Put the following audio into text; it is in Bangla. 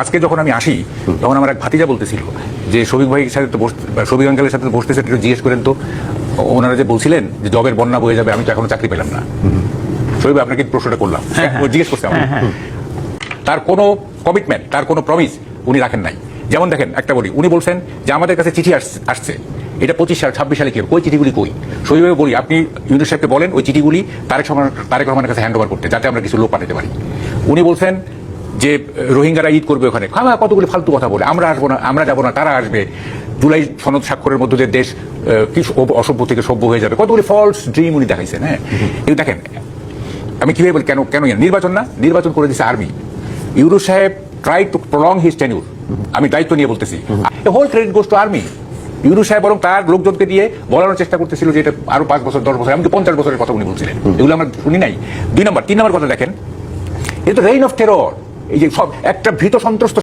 আজকে যখন আমি আসি তখন আমার এক ভাতিজা বলতেছিল যে শফিক ভাইয়ের সাথে তো শফিক আঙ্কেলের সাথে তো বসতেছেন, একটু জিজ্ঞেস করেন তো ওনারা যে বলছিলেন যে জবের বন্যা বয়ে যাবে, আমি তো এখনো চাকরি পেলাম না। শফিক ভাই আপনাকে প্রশ্নটা করলাম, ও জিজ্ঞেস করছে আমাকে। তার কোনো কমিটমেন্ট, তার কোনো প্রমিস উনি রাখেন নাই। যেমন দেখেন একটা বলি, উনি বলছেন যে আমাদের কাছে চিঠি আসছে, এটা 25 সাল 26 সালে কি কই চিঠিগুলি কই? শহীদভাবে বলি, আপনি ইউনুস সাহেবকে বলেন ওই চিঠিগুলি তারেক রহমানের কাছে হ্যান্ড ওভার করতে, যাতে আমরা কিছু লোক পাঠাতে পারি। উনি বলছেন যে রোহিঙ্গারা ঈদ করবে ওখানে, কতগুলি ফালতু কথা বলে, আমরা আসবো না, আমরা যাবো না, তারা আসবে, জুলাই সনদ স্বাক্ষরের মধ্যে দেশ কি অসভ্য থেকে সভ্য হয়ে যাবে, কতগুলি ফলস ড্রিম উনি দেখাইছেন। হ্যাঁ, কিন্তু দেখেন আমি কিভাবে বলি, কেন নির্বাচন না, নির্বাচন করে দিচ্ছে আর্মি। ইউনুস সাহেব try to prolong his tenure, আমি দায়িত্ব নিয়ে বলতেছি, whole credit goes to army. Yunus সাহেব বরং তার লোকজনকে দিয়ে বলানোর চেষ্টা করতেছিল যে এটা আরো 5 বছর 10 বছর, এমনকি 50 বছরের কথা উনি বলছিলেন, এগুলো আমরা শুনি নাই। 2 নম্বর 3 নম্বর কথা দেখেন, এটা তো রেইন অফ টেরর, এই যে সব একটা ভীত সন্ত্রস্ত